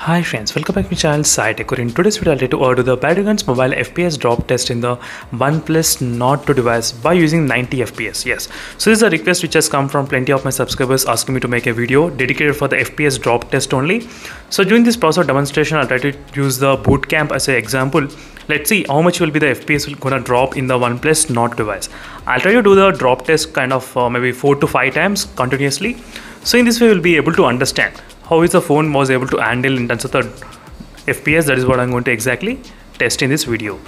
Hi friends, welcome back to my channel SciTech. In today's video, I'll try to do the Battlegrounds mobile FPS drop test in the OnePlus Nord 2 device by using 90 FPS. Yes, so this is a request which has come from plenty of my subscribers asking me to make a video dedicated for the FPS drop test only. So during this process of demonstration, I'll try to use the bootcamp as an example. Let's see how much will be the FPS gonna drop in the OnePlus Nord device. I'll try to do the drop test kind of maybe 4 to 5 times continuously. So in this way, we'll be able to understand how is the phone was able to handle in terms of the FPS. That is what I'm going to exactly test in this video.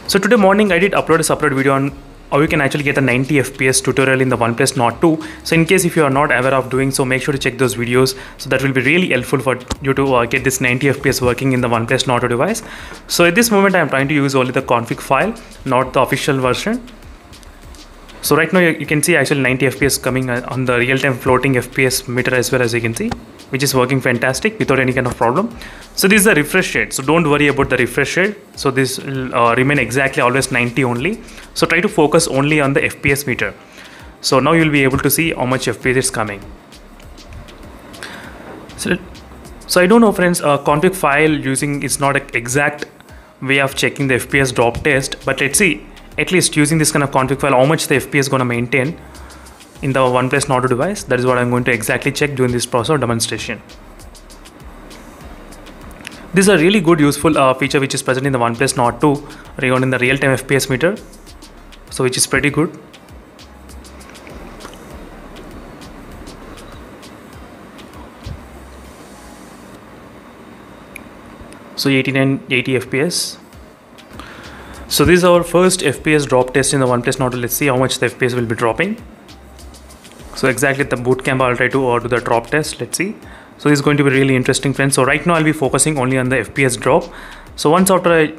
So today morning I did upload a separate video on how you can actually get a 90 FPS tutorial in the OnePlus Nord 2. So in case if you are not aware of doing so, make sure to check those videos. So that will be really helpful for you to get this 90 FPS working in the OnePlus Nord 2 device. So at this moment I am trying to use only the config file, not the official version. So right now you can see actually 90 FPS coming on the real-time floating FPS meter as well, as you can see, which is working fantastic without any kind of problem. So this is the refresh rate, so don't worry about the refresh rate. So this will remain exactly always 90 only. So try to focus only on the FPS meter. So now you'll be able to see how much FPS is coming. So I don't know friends, config file using is not an exact way of checking the FPS drop test, but let's see at least using this kind of config file how much the FPS is going to maintain in the OnePlus Nord 2 device. That is what I'm going to exactly check during this process of demonstration. This is a really good useful feature which is present in the OnePlus Nord 2 regarding the real-time FPS meter, so which is pretty good. So 89, 80 FPS. So this is our first FPS drop test in the OnePlus Nord 2. Let's see how much the FPS will be dropping. So exactly the bootcamp I'll try to do the drop test. Let's see. So this is going to be really interesting friends. So right now I'll be focusing only on the FPS drop. So once after I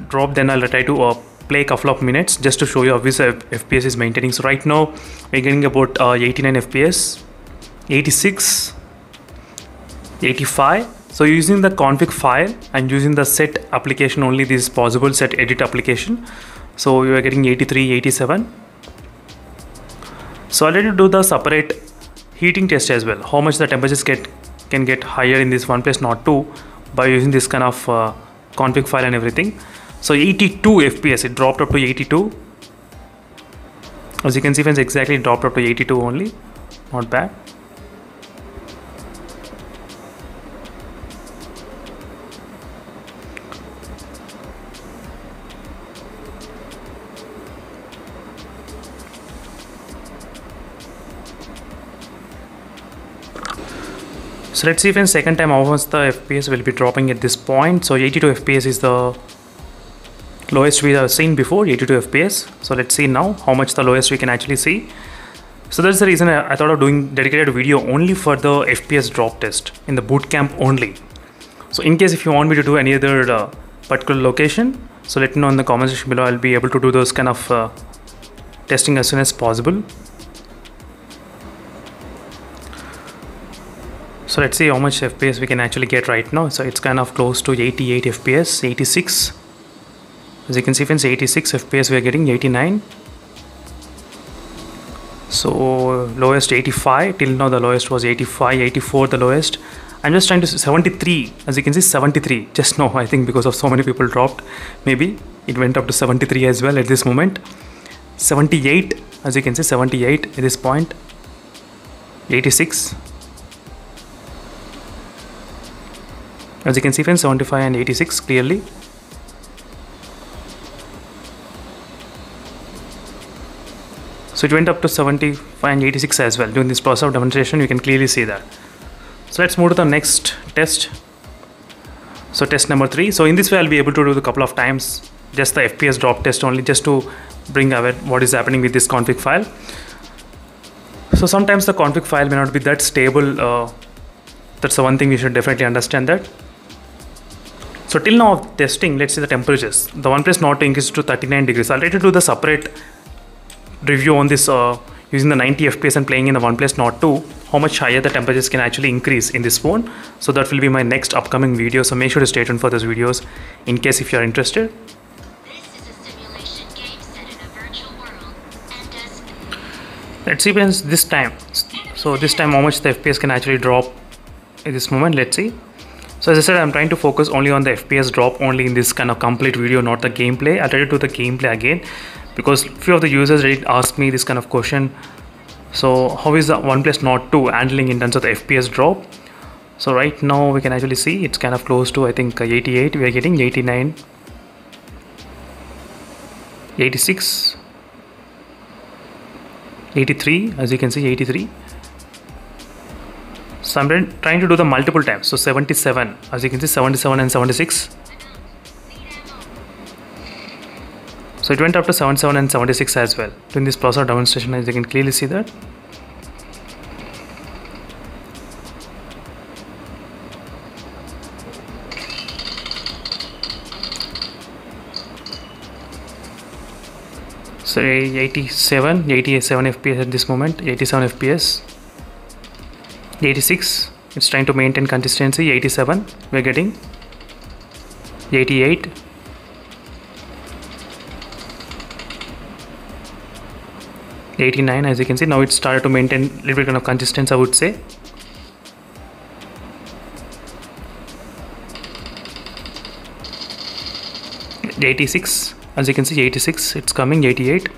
drop, then I'll try to play a couple of minutes just to show you how this FPS is maintaining. So right now we're getting about 89 FPS, 86, 85. So using the config file and using the set application only, this is possible, set edit application. So you are getting 83, 87. So I'll let you do the separate heating test as well. How much the temperatures can get higher in this OnePlus Nord 2 by using this kind of config file and everything. So 82 FPS, it dropped up to 82. As you can see friends, exactly it dropped up to 82 only. Not bad. So let's see if in second time how much the FPS will be dropping at this point. So 82 FPS is the lowest we have seen before, 82 FPS. So let's see now how much the lowest we can actually see. So that's the reason I thought of doing dedicated video only for the FPS drop test in the bootcamp only. So in case if you want me to do any other particular location, so let me know in the comment section below. I'll be able to do those kind of testing as soon as possible. So let's see how much FPS we can actually get right now. So it's kind of close to 88 FPS, 86. As you can see friends, 86 FPS we are getting, 89. So lowest 85, till now the lowest was 85, 84 the lowest. I'm just trying to 73, as you can see 73, just now I think because of so many people dropped, maybe it went up to 73 as well at this moment. 78, as you can see 78 at this point, 86. As you can see friends, 75 and 86 clearly. So it went up to 75 and 86 as well. During this process of demonstration, you can clearly see that. So let's move to the next test. So test number 3. So in this way, I'll be able to do a couple of times just the FPS drop test only, just to bring aware what is happening with this config file. So sometimes the config file may not be that stable. That's the one thing we should definitely understand that. So till now of testing, let's see the temperatures. The OnePlus Nord 2 increased to 39 degrees. I'll try to do the separate review on this using the 90 FPS and playing in the OnePlus Nord 2. How much higher the temperatures can actually increase in this phone. So that will be my next upcoming video. So make sure to stay tuned for those videos in case if you are interested. This is a simulation game set in a virtual world and does... Let's see friends this time. So this time how much the FPS can actually drop at this moment. Let's see. So as I said, I'm trying to focus only on the FPS drop only in this kind of complete video, not the gameplay. I'll try to do the gameplay again because few of the users did ask me this kind of question. So how is the OnePlus Nord 2 handling in terms of the FPS drop? So right now we can actually see it's kind of close to, I think, 88. We are getting 89, 86, 83, as you can see, 83. So I'm trying to do the multiple times. So 77, as you can see, 77 and 76. So it went up to 77 and 76 as well. Doing this processor demonstration, as you can clearly see that. So 87 FPS at this moment, 87 FPS. 86, it's trying to maintain consistency. 87, we're getting 88, 89, as you can see. Now it started to maintain a little bit kind of consistency, I would say. .86, as you can see, 86, it's coming. 88,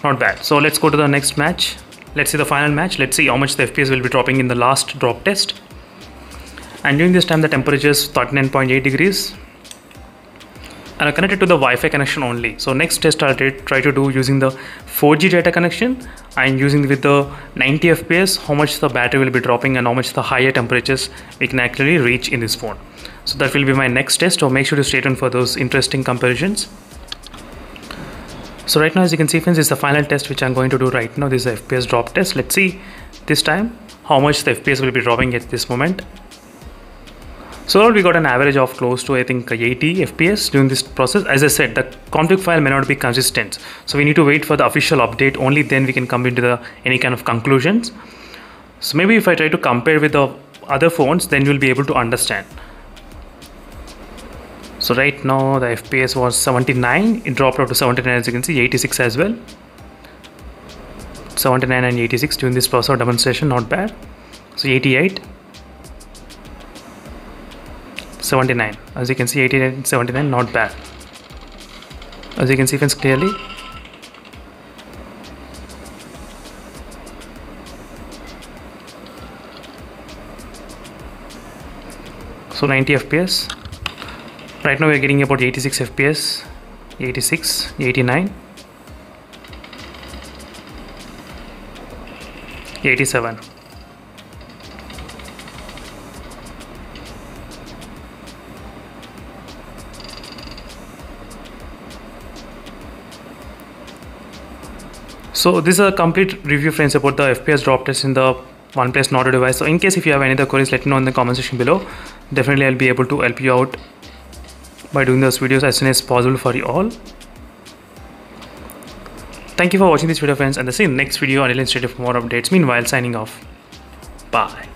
not bad. So let's go to the next match. Let's see the final match. Let's see how much the FPS will be dropping in the last drop test. And during this time the temperature is 39.8 degrees. And I'm connected to the Wi-Fi connection only. So next test I'll try to do using the 4G data connection and using with the 90 FPS, how much the battery will be dropping and how much the higher temperatures we can actually reach in this phone. So that will be my next test. So make sure to stay tuned for those interesting comparisons. So right now, as you can see, friends, this is the final test which I'm going to do right now. This is the FPS drop test. Let's see this time how much the FPS will be dropping at this moment. So we got an average of close to, I think, 80 FPS during this process. As I said, the config file may not be consistent. So we need to wait for the official update. Only then we can come into any kind of conclusions. So maybe if I try to compare with the other phones, then you'll be able to understand. So right now the FPS was 79, it dropped up to 79, as you can see, 86 as well. 79 and 86 during this processor demonstration, not bad. So 88, 79, as you can see, 89, 79, not bad. As you can see, friends, clearly. So 90 FPS. Right now we are getting about 86 FPS, 86, 89, 87. So this is a complete review, friends, about the FPS drop test in the OnePlus Nord device. So in case if you have any other queries, let me know in the comment section below. Definitely I'll be able to help you out by doing those videos as soon as possible for you all. Thank you for watching this video, friends, and see you in the next video. Until then, stay tuned for more updates. Meanwhile, signing off. Bye.